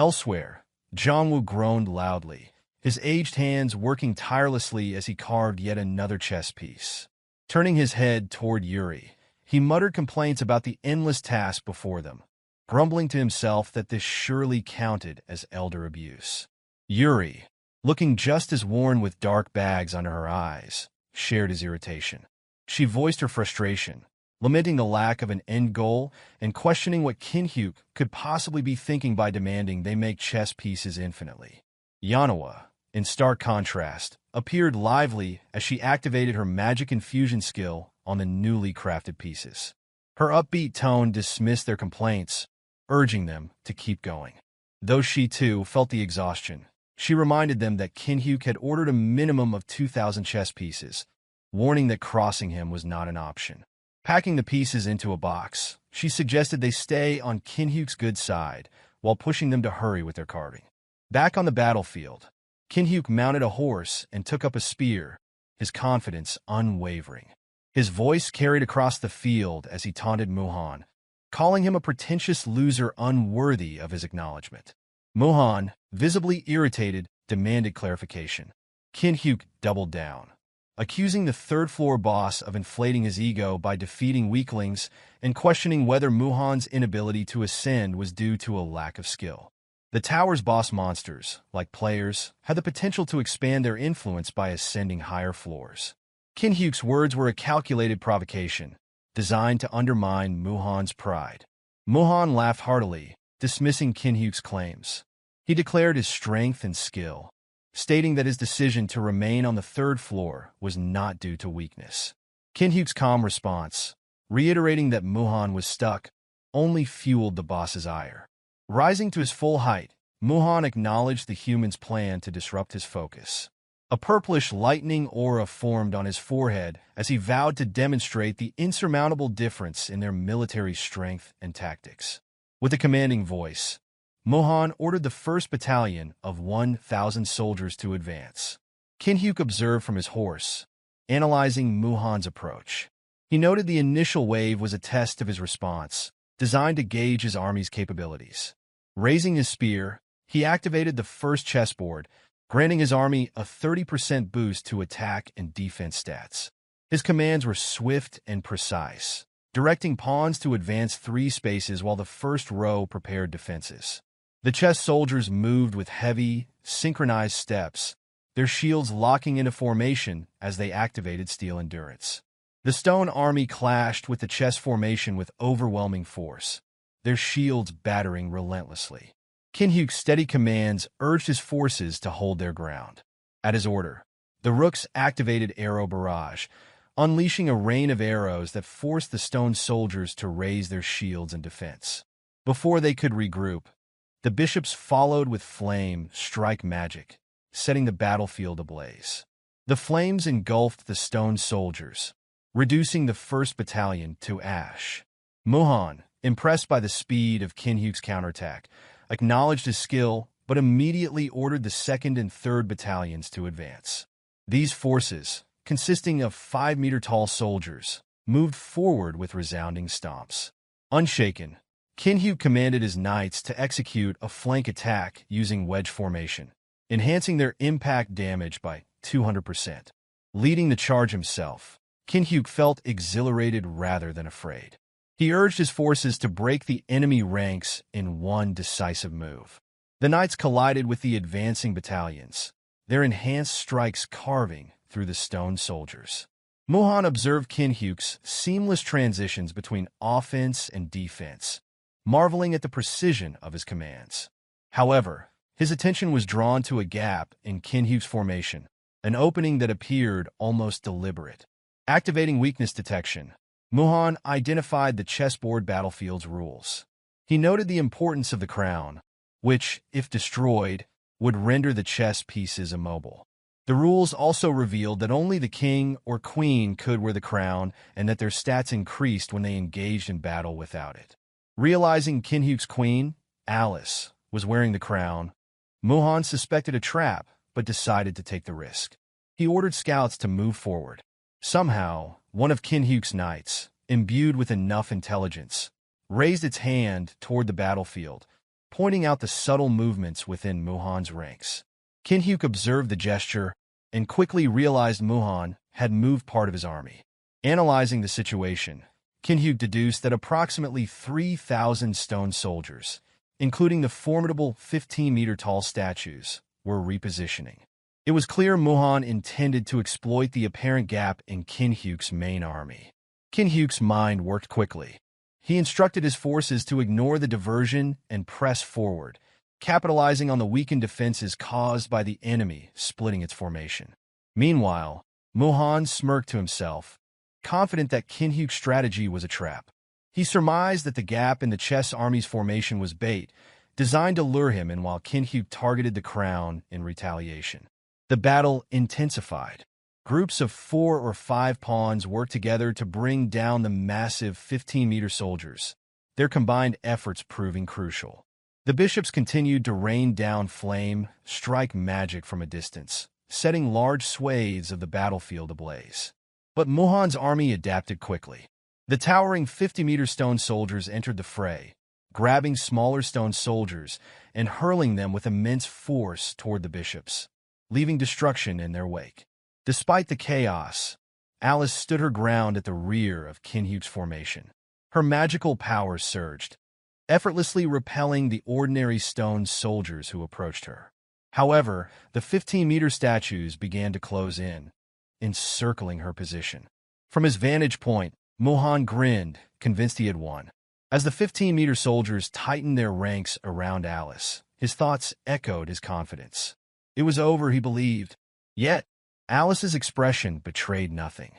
Elsewhere, Jongwoo groaned loudly, his aged hands working tirelessly as he carved yet another chess piece. Turning his head toward Yuri, he muttered complaints about the endless task before them, grumbling to himself that this surely counted as elder abuse. Yuri, looking just as worn with dark bags under her eyes, shared his irritation. She voiced her frustration, lamenting the lack of an end goal and questioning what Jinhyeok could possibly be thinking by demanding they make chess pieces infinitely. Yanawa, in stark contrast, appeared lively as she activated her magic infusion skill on the newly crafted pieces. Her upbeat tone dismissed their complaints, urging them to keep going. Though she too felt the exhaustion, she reminded them that Jinhyeok had ordered a minimum of 2,000 chess pieces, warning that crossing him was not an option. Packing the pieces into a box, she suggested they stay on Jinhyeok's good side while pushing them to hurry with their carving. Back on the battlefield, Jinhyeok mounted a horse and took up a spear, his confidence unwavering. His voice carried across the field as he taunted Muhan, calling him a pretentious loser unworthy of his acknowledgement. Muhan, visibly irritated, demanded clarification. Jinhyeok doubled down, accusing the third-floor boss of inflating his ego by defeating weaklings and questioning whether Muhan's inability to ascend was due to a lack of skill. The tower's boss monsters, like players, had the potential to expand their influence by ascending higher floors. Jinhyeok's words were a calculated provocation, designed to undermine Muhan's pride. Muhan laughed heartily, dismissing Jinhyeok's claims. He declared his strength and skill, stating that his decision to remain on the third floor was not due to weakness. Jinhyeok's calm response, reiterating that Muhan was stuck, only fueled the boss's ire. Rising to his full height, Muhan acknowledged the human's plan to disrupt his focus. A purplish lightning aura formed on his forehead as he vowed to demonstrate the insurmountable difference in their military strength and tactics. With a commanding voice, Muhan ordered the first battalion of 1,000 soldiers to advance. Jinhyeok observed from his horse, analyzing Muhan's approach. He noted the initial wave was a test of his response, designed to gauge his army's capabilities. Raising his spear, he activated the first chessboard, granting his army a 30% boost to attack and defense stats. His commands were swift and precise, directing pawns to advance 3 spaces while the first row prepared defenses. The chess soldiers moved with heavy, synchronized steps, their shields locking into formation as they activated steel endurance. The stone army clashed with the chess formation with overwhelming force, their shields battering relentlessly. Jinhyeok's steady commands urged his forces to hold their ground. At his order, the rooks activated arrow barrage, unleashing a rain of arrows that forced the stone soldiers to raise their shields in defense. Before they could regroup, the bishops followed with flame strike magic, setting the battlefield ablaze. The flames engulfed the stone soldiers, reducing the first battalion to ash. Muhan, impressed by the speed of Jinhyeok's counterattack, acknowledged his skill but immediately ordered the second and third battalions to advance. These forces, consisting of 5-meter-tall soldiers, moved forward with resounding stomps. Unshaken, Jinhyeok commanded his knights to execute a flank attack using wedge formation, enhancing their impact damage by 200%. Leading the charge himself, Jinhyeok felt exhilarated rather than afraid. He urged his forces to break the enemy ranks in one decisive move. The knights collided with the advancing battalions, their enhanced strikes carving through the stone soldiers. Muhan observed Jinhyeok's seamless transitions between offense and defense, marveling at the precision of his commands. However, his attention was drawn to a gap in Jinhyeok's formation, an opening that appeared almost deliberate. Activating weakness detection, Muhan identified the chessboard battlefield's rules. He noted the importance of the crown, which, if destroyed, would render the chess pieces immobile. The rules also revealed that only the king or queen could wear the crown and that their stats increased when they engaged in battle without it. Realizing Jinhyeok's queen, Alice, was wearing the crown, Muhan suspected a trap but decided to take the risk. He ordered scouts to move forward. Somehow, one of Jinhyeok's knights, imbued with enough intelligence, raised its hand toward the battlefield, pointing out the subtle movements within Muhan's ranks. Jinhyeok observed the gesture and quickly realized Muhan had moved part of his army. Analyzing the situation, Jinhyeok deduced that approximately 3,000 stone soldiers, including the formidable 15-meter-tall statues, were repositioning. It was clear Muhan intended to exploit the apparent gap in Jinhyeok's main army. Jinhyeok's mind worked quickly. He instructed his forces to ignore the diversion and press forward, capitalizing on the weakened defenses caused by the enemy splitting its formation. Meanwhile, Muhan smirked to himself, confident that Jinhyeok's strategy was a trap. He surmised that the gap in the chess army's formation was bait, designed to lure him in while Jinhyeok targeted the crown in retaliation. The battle intensified. Groups of 4 or 5 pawns worked together to bring down the massive 15-meter soldiers, their combined efforts proving crucial. The bishops continued to rain down flame, strike magic from a distance, setting large swathes of the battlefield ablaze. But Muhan's army adapted quickly. The towering 50-meter stone soldiers entered the fray, grabbing smaller stone soldiers and hurling them with immense force toward the bishops, leaving destruction in their wake. Despite the chaos, Alice stood her ground at the rear of Jinhyeok's formation. Her magical powers surged, effortlessly repelling the ordinary stone soldiers who approached her. However, the 15-meter statues began to close in, encircling her position. From his vantage point, Muhan grinned, convinced he had won. As the 15-meter soldiers tightened their ranks around Alice, his thoughts echoed his confidence. It was over, he believed. Yet, Alice's expression betrayed nothing.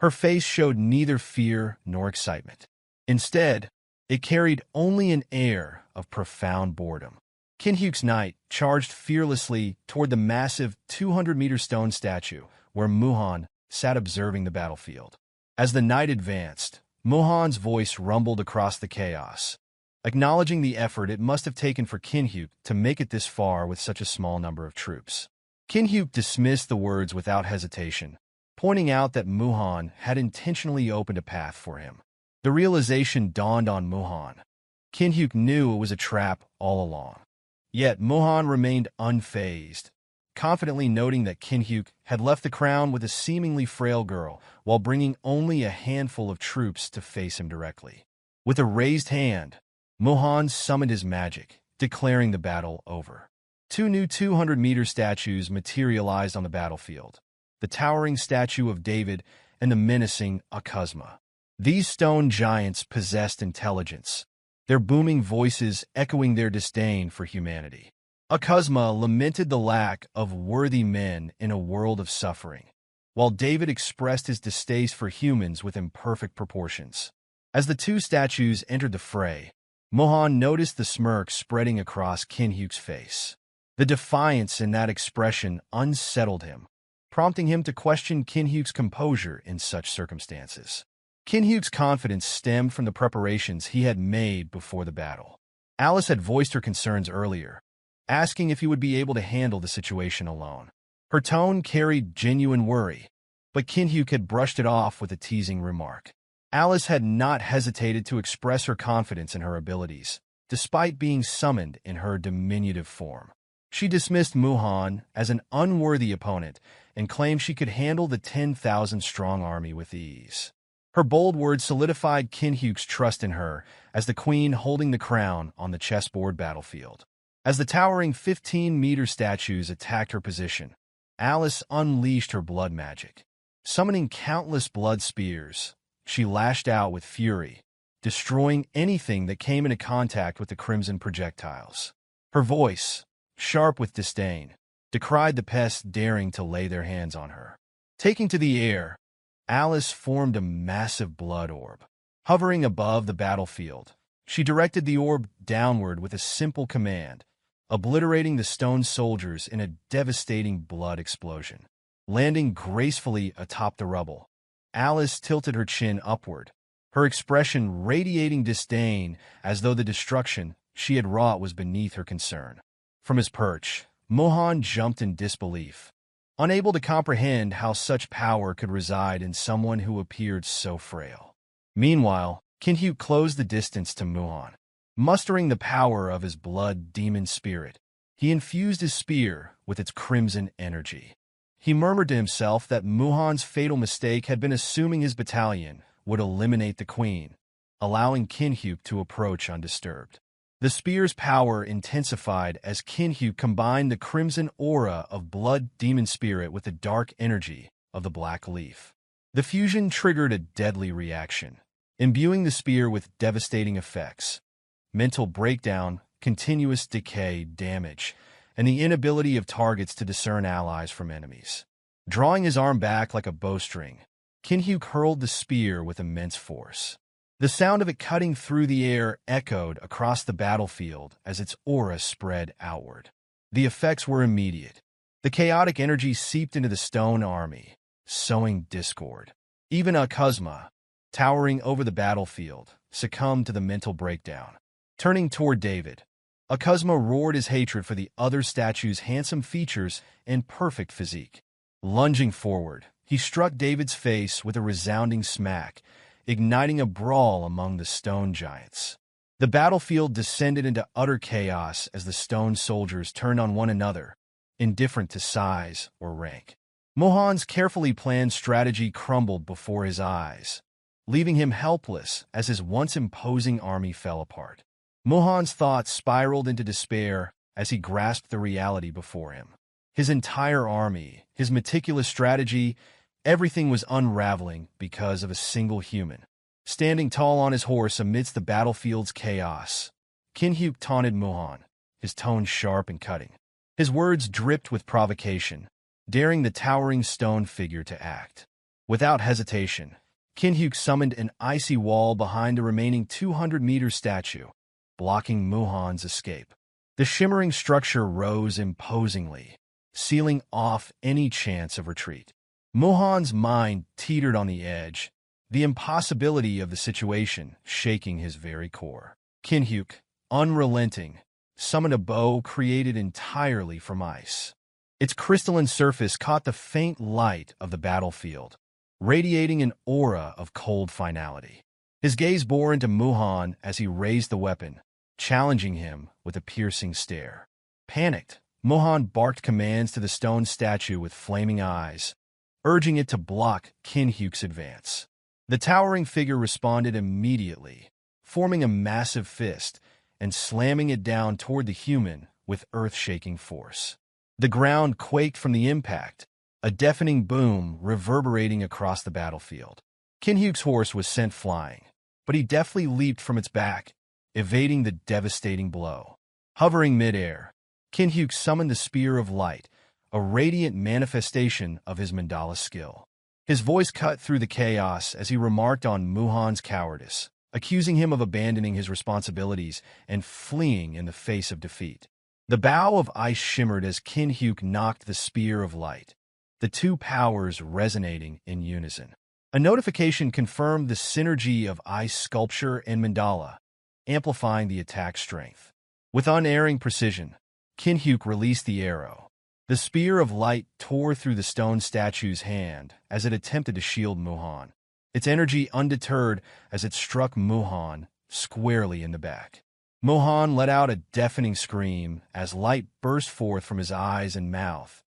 Her face showed neither fear nor excitement. Instead, it carried only an air of profound boredom. Jinhyeok's knight charged fearlessly toward the massive 200-meter stone statue where Muhan sat observing the battlefield. As the knight advanced, Muhan's voice rumbled across the chaos, acknowledging the effort it must have taken for Jinhyeok to make it this far with such a small number of troops. Jinhyeok dismissed the words without hesitation, pointing out that Muhan had intentionally opened a path for him. The realization dawned on Muhan. Jinhyeok knew it was a trap all along. Yet Muhan remained unfazed, confidently noting that Jinhyeok had left the crown with a seemingly frail girl while bringing only a handful of troops to face him directly. With a raised hand, Muhan summoned his magic, declaring the battle over. 2 new 200-meter statues materialized on the battlefield, the towering statue of David and the menacing Akuzma. These stone giants possessed intelligence, their booming voices echoing their disdain for humanity. Akuzma lamented the lack of worthy men in a world of suffering, while David expressed his distaste for humans with imperfect proportions. As the two statues entered the fray, Muhan noticed the smirk spreading across Jinhyeok's face. The defiance in that expression unsettled him, prompting him to question Jinhyeok's composure in such circumstances. Jinhyeok's confidence stemmed from the preparations he had made before the battle. Alice had voiced her concerns earlier, asking if he would be able to handle the situation alone. Her tone carried genuine worry, but Jinhyeok had brushed it off with a teasing remark. Alice had not hesitated to express her confidence in her abilities, despite being summoned in her diminutive form. She dismissed Muhan as an unworthy opponent and claimed she could handle the 10,000-strong army with ease. Her bold words solidified Jinhyeok's trust in her as the queen holding the crown on the chessboard battlefield. As the towering 15-meter statues attacked her position, Alice unleashed her blood magic. Summoning countless blood spears, she lashed out with fury, destroying anything that came into contact with the crimson projectiles. Her voice, sharp with disdain, decried the pests daring to lay their hands on her. Taking to the air, Alice formed a massive blood orb. Hovering above the battlefield, she directed the orb downward with a simple command, obliterating the stone soldiers in a devastating blood explosion. Landing gracefully atop the rubble, Alice tilted her chin upward, her expression radiating disdain as though the destruction she had wrought was beneath her concern. From his perch, Muhan jumped in disbelief, unable to comprehend how such power could reside in someone who appeared so frail. Meanwhile, Jinhyeok closed the distance to Muhan. Mustering the power of his blood demon spirit, he infused his spear with its crimson energy. He murmured to himself that Muhan's fatal mistake had been assuming his battalion would eliminate the queen, allowing Jinhyeok to approach undisturbed. The spear's power intensified as Jinhyeok combined the crimson aura of blood demon spirit with the dark energy of the black leaf. The fusion triggered a deadly reaction, imbuing the spear with devastating effects: mental breakdown, continuous decay, damage, and the inability of targets to discern allies from enemies. Drawing his arm back like a bowstring, Jinhyeok hurled the spear with immense force. The sound of it cutting through the air echoed across the battlefield as its aura spread outward. The effects were immediate. The chaotic energy seeped into the stone army, sowing discord. Even Akuzma, towering over the battlefield, succumbed to the mental breakdown. Turning toward David, Akuzma roared his hatred for the other statue's handsome features and perfect physique. Lunging forward, he struck David's face with a resounding smack, igniting a brawl among the stone giants. The battlefield descended into utter chaos as the stone soldiers turned on one another, indifferent to size or rank. Muhan's carefully planned strategy crumbled before his eyes, leaving him helpless as his once imposing army fell apart. Muhan's thoughts spiraled into despair as he grasped the reality before him. His entire army, his meticulous strategy, everything was unraveling because of a single human. Standing tall on his horse amidst the battlefield's chaos, Jinhyeok taunted Muhan, his tone sharp and cutting. His words dripped with provocation, daring the towering stone figure to act. Without hesitation, Jinhyeok summoned an icy wall behind the remaining 200-meter statue, blocking Muhan's escape. The shimmering structure rose imposingly, sealing off any chance of retreat. Muhan's mind teetered on the edge, the impossibility of the situation shaking his very core. Jinhyeok, unrelenting, summoned a bow created entirely from ice. Its crystalline surface caught the faint light of the battlefield, radiating an aura of cold finality. His gaze bore into Muhan as he raised the weapon, challenging him with a piercing stare. Panicked, Muhan barked commands to the stone statue with flaming eyes, urging it to block Jinhyeok's advance. The towering figure responded immediately, forming a massive fist and slamming it down toward the human with earth-shaking force. The ground quaked from the impact, a deafening boom reverberating across the battlefield. Jinhyeok's horse was sent flying, but he deftly leaped from its back, evading the devastating blow. Hovering midair, Jinhyeok summoned the Spear of Light, a radiant manifestation of his mandala skill. His voice cut through the chaos as he remarked on Muhan's cowardice, accusing him of abandoning his responsibilities and fleeing in the face of defeat. The bow of ice shimmered as Jinhyeok knocked the Spear of Light, the two powers resonating in unison. A notification confirmed the synergy of ice sculpture and mandala, amplifying the attack strength. With unerring precision, Jinhyeok released the arrow. The Spear of Light tore through the stone statue's hand as it attempted to shield Muhan, its energy undeterred as it struck Muhan squarely in the back. Muhan let out a deafening scream as light burst forth from his eyes and mouth,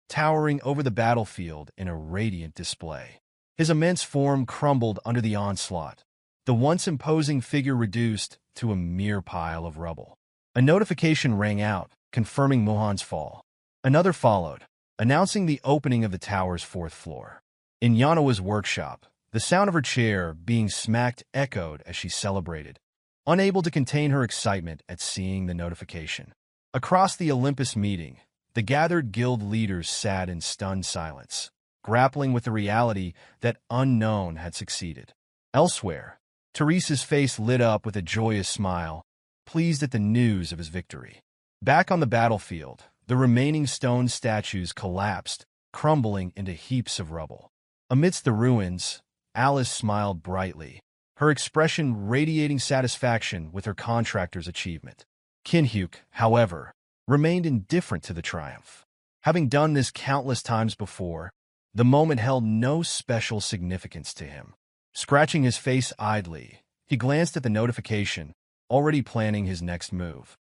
towering over the battlefield in a radiant display. His immense form crumbled under the onslaught, the once imposing figure reduced to a mere pile of rubble. A notification rang out, confirming Muhan's fall. Another followed, announcing the opening of the tower's fourth floor. In Yanawa's workshop, the sound of her chair being smacked echoed as she celebrated, unable to contain her excitement at seeing the notification. Across the Olympus meeting, the gathered guild leaders sat in stunned silence, grappling with the reality that unknown had succeeded. Elsewhere, Teresa's face lit up with a joyous smile, pleased at the news of his victory. Back on the battlefield, the remaining stone statues collapsed, crumbling into heaps of rubble. Amidst the ruins, Alice smiled brightly, her expression radiating satisfaction with her contractor's achievement. Jinhyeok, however, remained indifferent to the triumph. Having done this countless times before, the moment held no special significance to him. Scratching his face idly, he glanced at the notification, already planning his next move.